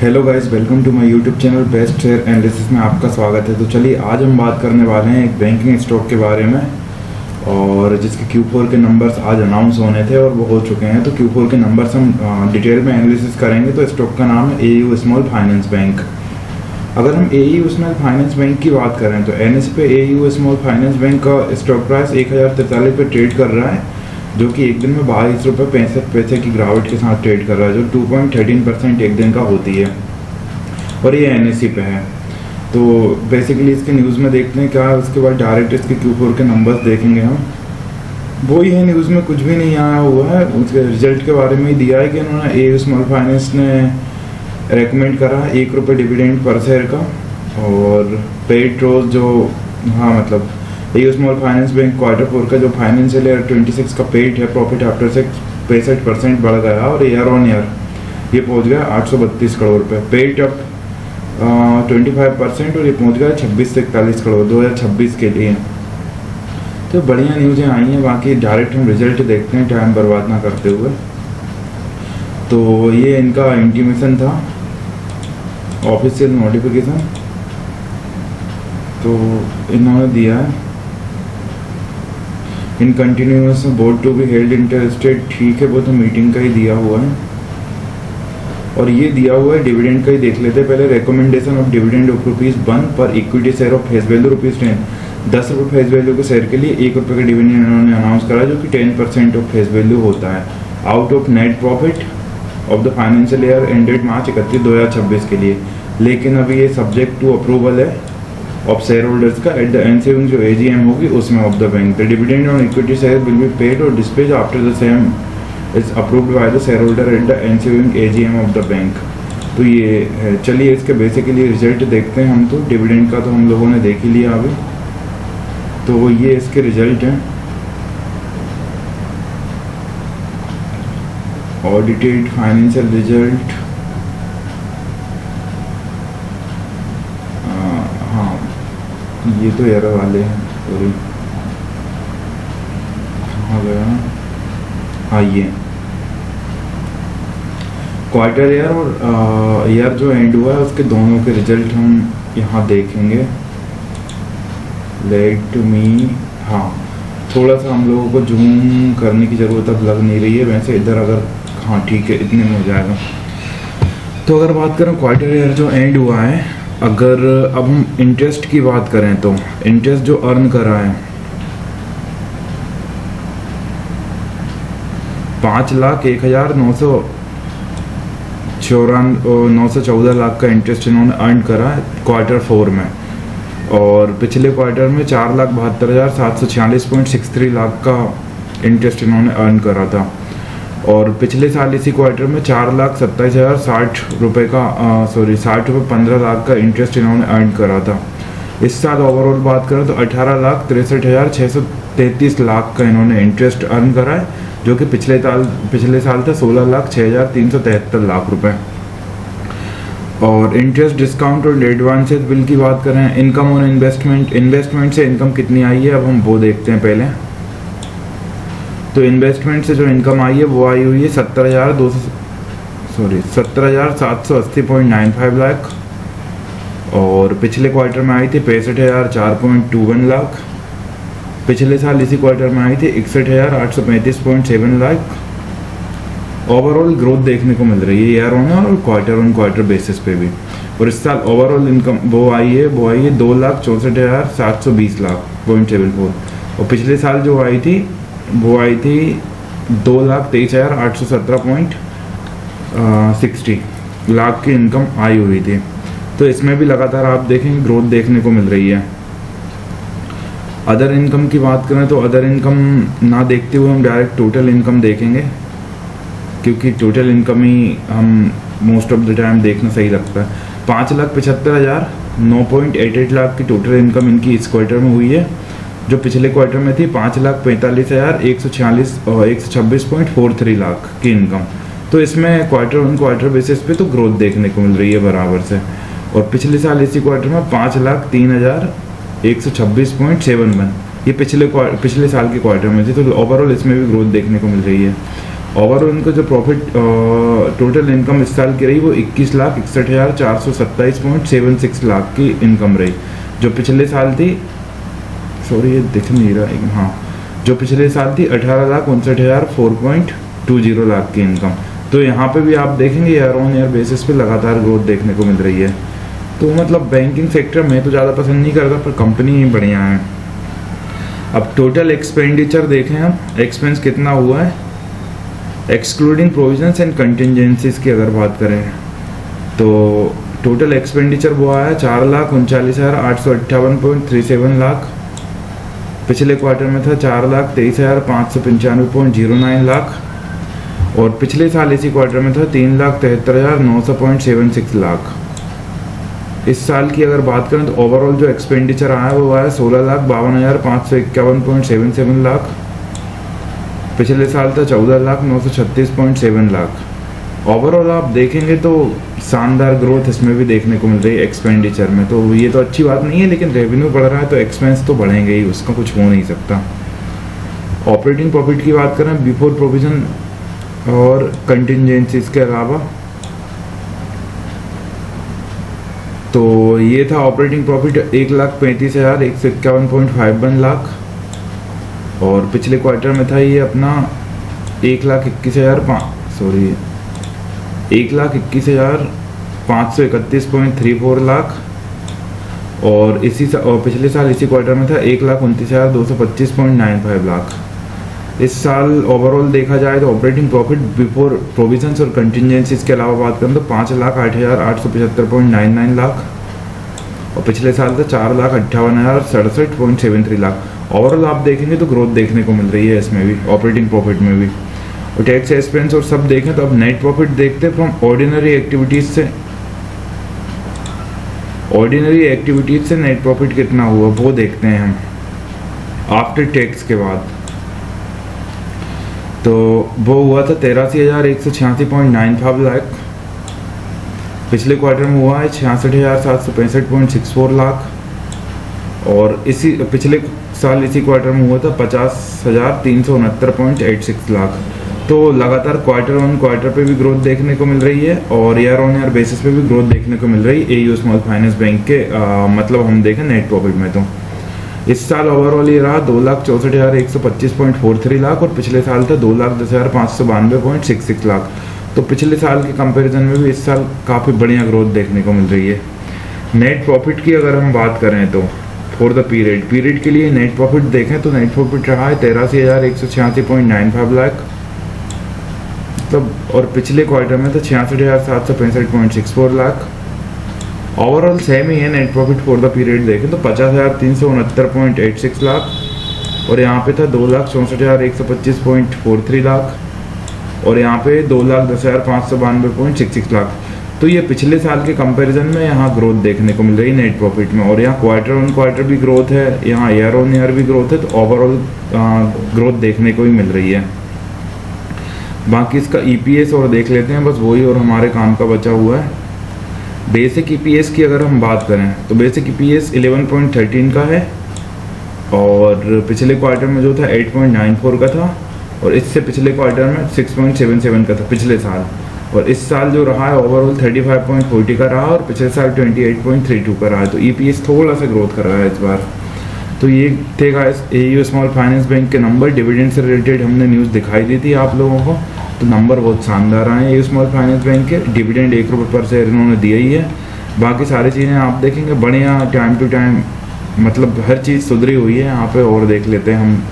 Hello guys, welcome to my YouTube channel best share analysis में आपका स्वागत है। तो चलिए आज हम बात करने वाले हैं एक बैंकिंग स्टॉक के बारे में, और जिसके Q4 के नंबर्स आज अनाउंस होने थे और वो हो चुके हैं। तो Q4 के नंबर्स हम डिटेल में एनालिसिस करेंगे। तो स्टॉक का नाम है AU स्मॉल फाइनेंस बैंक। अगर हम AU स्मॉल फाइनेंस बैंक की बात करें तो NSE पे AU स्मॉल फाइनेंस बैंक का स्टॉक प्राइस 1043 पे ट्रेड कर रहा है, जो कि एक दिन में 22 रुपये 65 पैसे की गिरावट के साथ ट्रेड कर रहा है, जो 2.13% एक दिन का होती है, और ये NSE पे है। तो बेसिकली इसके न्यूज़ में देखते हैं क्या है, उसके बाद डायरेक्ट इसके Q4 के नंबर्स देखेंगे हम। वो ही है, न्यूज़ में कुछ भी नहीं आया हुआ है, उसके रिजल्ट के बारे में ही दिया है कि उन्होंने AU स्मॉल फाइनेंस ने रेकमेंड करा है 1 रुपये डिविडेंड पर शेयर का, और पेड रोज जो मतलब AU small finance bank Q4 का जो फाइनेंशियल ईयर 26 का पेड है प्रॉफिट आफ्टर टैक्स 65% बढ़ गया, और ईयर ऑन ईयर ये पहुंच गया 832 करोड़ रुपये। पेड अप 25%, और ये पहुंच गया 26 से 41 करोड़ 2026 के लिए। तो बढ़िया न्यूज़ें आई हैं। बाकी डायरेक्ट हम रिजल्ट देखते हैं टाइम बर्बाद ना करते हुए। तो ये इनका इंटीमेशन था, ऑफिशियल नोटिफिकेशन तो इन्होंने दिया है। In continuous board to be held interested, ठीक है, वो तो मीटिंग का ही दिया हुआ है। और ये दिया हुआ है डिविडेंड का ही देख लेते हैं पहले। रिकमेंडेशन ऑफ डिविडेंड ऑफ ₹1 पर equity share of face value ₹10। 10 रुपये फेस वैल्यू के शेयर के लिए 1 रुपये का डिविडेंड इन्होंने अनाउंस करा, जो कि 10% ऑफ फेस वैल्यू होता है out of net profit of the financial year ended March 31, 2026 के लिए। लेकिन अभी ये सब्जेक्ट टू अप्रूवल है ऑफ शेयर होल्डर्स का एट द एनसीइंग जो AGM होगी उसमें of the bank. The dividend on equity share will be paid और dispatch after the same is approved by the shareholders at the ensuing AGM of the bank. तो ये है। चलिए इसके basically result देखते हैं हम। तो डिविडेंड का तो हम लोगों ने देख ही लिया अभी, तो ये इसके रिजल्ट हैं। ऑडिटेड फाइनेंशियल रिजल्ट, ये तो एरर वाले हैं, सॉरी, कहाँ गया? हाँ, ये क्वार्टर ईयर और ईयर जो एंड हुआ है उसके दोनों के रिजल्ट हम यहाँ देखेंगे। लेट मी, हाँ, थोड़ा सा हम लोगों को जूम करने की ज़रूरत अब लग नहीं रही है। वैसे इधर अगर, हाँ ठीक है, इतने में हो जाएगा। तो अगर बात करें क्वार्टर ईयर जो एंड हुआ है, अगर अब हम इंटरेस्ट की बात करें तो इंटरेस्ट जो अर्न करा है 5,01,914 लाख का इंटरेस्ट इन्होंने अर्न करा है Q4 में, और पिछले क्वार्टर में 4,72,746.63 लाख का इंटरेस्ट इन्होंने अर्न करा था, और पिछले साल इसी क्वार्टर में 4,27,060 रुपये का 15 लाख का इंटरेस्ट इन्होंने अर्न करा था। इस साल ओवरऑल बात करें तो 18,63,633 लाख का इन्होंने इंटरेस्ट अर्न करा है, जो कि पिछले साल था 16,06,373 लाख रुपए। और इंटरेस्ट डिस्काउंट और एडवांसेस बिल की बात करें, इनकम ऑन इन्वेस्टमेंट से इनकम कितनी आई है अब हम वो देखते हैं पहले। तो इन्वेस्टमेंट से जो इनकम आई है वो आई हुई है 17,780.95 लाख, और पिछले क्वार्टर में आई थी 65,004.21 लाख। पिछले साल इसी क्वार्टर में आई थी 61,835.7 लाख। ओवरऑल ग्रोथ देखने को मिल रही है ईयर ऑन और क्वार्टर बेसिस पे भी। और इस साल ओवरऑल इनकम वो आई है 2,64,720 लाख 0.74, और पिछले साल जो आई थी वो आई थी 2,23,817.60 लाख की इनकम आई हुई थी। तो इसमें भी लगातार आप देखेंगे ग्रोथ देखने को मिल रही है। अदर इनकम की बात करें तो अदर इनकम ना देखते हुए हम डायरेक्ट टोटल इनकम देखेंगे, क्योंकि टोटल इनकम ही हम मोस्ट ऑफ द टाइम देखना सही लगता है। 5,75,009.88 लाख की टोटल इनकम इनकी इस क्वार्टर में हुई है, जो पिछले क्वार्टर में थी 5,45,146.43 लाख की इनकम। तो इसमें क्वार्टर बेसिस पे तो ग्रोथ देखने को मिल रही है बराबर से। और पिछले साल इसी क्वार्टर में 5,03,126.71 ये पिछले साल के क्वार्टर में थी। तो ओवरऑल इसमें भी ग्रोथ देखने को मिल रही है। ओवरऑल इनका जो प्रॉफिट टोटल इनकम इस साल की रही वो 21,61,427.76 लाख की इनकम रही, जो पिछले साल थी, सॉरी ये दिख नहीं रहा है, हाँ, जो पिछले साल थी 18,59,420 लाख की इनकम। तो यहाँ पे भी आप देखेंगे ईयर ऑन ईयर बेसिस पे लगातार ग्रोथ देखने को मिल रही है। तो मतलब बैंकिंग सेक्टर में तो ज़्यादा पसंद नहीं करता, पर कंपनी ही बढ़िया है। अब टोटल एक्सपेंडिचर देखें हम, एक्सपेंस कितना हुआ है एक्सक्लूडिंग प्रोविजंस एंड कंटिजेंसीज की अगर बात करें तो टोटल एक्सपेंडिचर वो आया 4,39,858.37 लाख। पिछले क्वार्टर में था 4,23,595.09 लाख, और पिछले साल इसी क्वार्टर में था 3,73,900.76 लाख। इस साल की अगर बात करें तो ओवरऑल जो एक्सपेंडिचर आया वो आया 16,52,551.77 लाख। पिछले साल था 14,936.7 लाख। ओवरऑल आप देखेंगे तो शानदार ग्रोथ इसमें भी देखने को मिल रही है एक्सपेंडिचर में। तो ये तो अच्छी बात नहीं है, लेकिन रेवेन्यू बढ़ रहा है तो एक्सपेंस तो बढ़ेंगे ही, उसका कुछ हो नहीं सकता। ऑपरेटिंग प्रॉफिट की बात करें बिफोर प्रोविजन और कंटिजेंसीज के अलावा, तो ये था ऑपरेटिंग प्रॉफिट 1,35,151.51 लाख, और पिछले क्वार्टर में था ये अपना 1,21,531.34 लाख, और पिछले साल इसी क्वार्टर में था 1,29,225.95 लाख। इस साल ओवरऑल देखा जाए तो ऑपरेटिंग प्रॉफिट बिफोर प्रोविजंस और कंटिजेंसीज के अलावा बात करें तो 5,08,875.99 लाख, और पिछले साल था 4,58,067.73 लाख। ओवरऑल आप देखेंगे तो ग्रोथ देखने को मिल रही है इसमें भी, ऑपरेटिंग प्रॉफिट में भी। और टैक्स एक्सपेंस और सब देखें तो अब नेट प्रॉफिट देखते हैं फ्रॉम ऑर्डिनरी एक्टिविटीज से नेट प्रॉफिट कितना हुआ वो देखते हैं हम आफ्टर टैक्स के बाद। तो वो हुआ था 83,186.95 लाख। पिछले क्वार्टर में हुआ है 66,765.64 लाख, और इसी पिछले साल इसी क्वार्टर में हुआ था 50,369.86 लाख। तो लगातार क्वार्टर ऑन क्वार्टर पे भी ग्रोथ देखने को मिल रही है, और ईयर ऑन ईयर बेसिस पे भी ग्रोथ देखने को मिल रही है एयू स्मॉल फाइनेंस बैंक के मतलब हम देखें नेट प्रॉफिट में। तो इस साल ओवरऑल ये रहा 2,64,125.43 लाख, और पिछले साल था 2,10,592.66 लाख। तो पिछले साल के कंपैरिजन में भी इस साल काफ़ी बढ़िया ग्रोथ देखने को मिल रही है। नेट प्रॉफिट की अगर हम बात करें तो फॉर द पीरियड के लिए नेट प्रॉफिट देखें तो नेट प्रॉफिट रहा है 83,186.95 लाख, मतलब, और पिछले क्वार्टर में था 66,765.64 लाख। ओवरऑल सेम ही है net profit for the period देखें तो 50,369.86 लाख, और यहाँ पे था 2,64,125.43 लाख, और यहाँ पे 2,10,592.66 लाख। तो ये पिछले साल के कंपैरिजन में यहाँ ग्रोथ देखने को मिल रही है नेट प्रॉफिट में, और यहाँ क्वार्टर ऑन क्वार्टर भी ग्रोथ है, यहाँ ईयर ऑन ईयर भी ग्रोथ है। तो ओवरऑल ग्रोथ देखने को ही मिल रही है। बाकी इसका ईपीएस और देख लेते हैं, बस वही और हमारे काम का बचा हुआ है। बेसिक ईपीएस की अगर हम बात करें तो बेसिक ईपीएस 11.13 का है, और पिछले क्वार्टर में जो था 8.94 का था, और इससे पिछले क्वार्टर में 6.77 का था पिछले साल, और इस साल जो रहा है ओवरऑल 35.40 का रहा, और पिछले साल 28.32 का रहा है। तो ईपीएस थोड़ा सा ग्रोथ कर रहा है इस बार। तो ये थे guys AU small finance bank के नंबर। डिविडेंड से रिलेटेड हमने न्यूज़ दिखाई दी थी आप लोगों को, तो नंबर बहुत शानदार आए हैं एयू स्मॉल फाइनेंस बैंक के। डिविडेंड 1 रुपये पर शेयर इन्होंने दिया ही है। बाकी सारी चीज़ें आप देखेंगे बढ़िया, टाइम टू टाइम, मतलब हर चीज़ सुधरी हुई है यहाँ पे। और देख लेते हैं हम,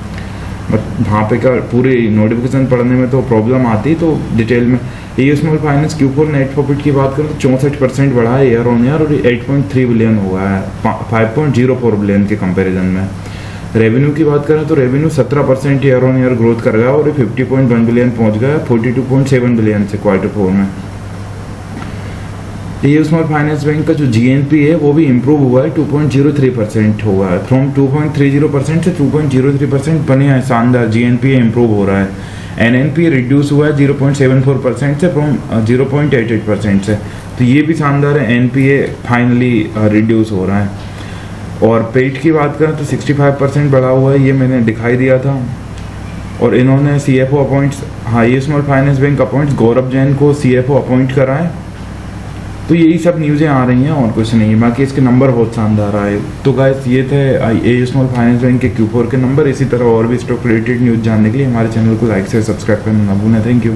वहाँ पे का पूरी नोटिफिकेशन पढ़ने में तो प्रॉब्लम आती, तो डिटेल में AU small finance Q4 net profit की बात करें तो 64% बढ़ा है ईयर ऑन ईयर, और 8.3 बिलियन हुआ है 5.04 बिलियन के कंपैरिजन में। रेवेन्यू की बात करें तो revenue 17% year on year growth कर गया, और 50.1 बिलियन पहुंच गया 42.7 बिलियन से क्वार्टर 4 में। एयू स्मॉल फाइनेंस बैंक का जो GNP है वो भी इम्प्रूव हुआ है, 2.03% हुआ है, फ्रॉम 2.30% से 2.03%। बढ़िया है, शानदार GNP इम्प्रूव हो रहा है। NNP रिड्यूस हुआ है 0.74% से फ्रॉम 0.88% से, तो ये भी शानदार है। NPA फाइनली रिड्यूस हो रहा है। और पेट की बात करें तो 65% बढ़ा हुआ है, ये मैंने दिखाई दिया था। और इन्होंने CFO अपॉइंट्स, हाई small finance bank appoints Gaurav Jain को CFO अपॉइंट करा है। तो यही सब न्यूज़ें आ रही हैं और कुछ नहीं है। बाकी इसके नंबर बहुत शानदार आए। तो गाइस ये थे ए स्मॉल फाइनेंस बैंक के Q4 के नंबर। इसी तरह और भी स्टॉक रिलेटेड न्यूज़ जानने के लिए हमारे चैनल को लाइक से सब्सक्राइब करना ना भूलें। Thank you.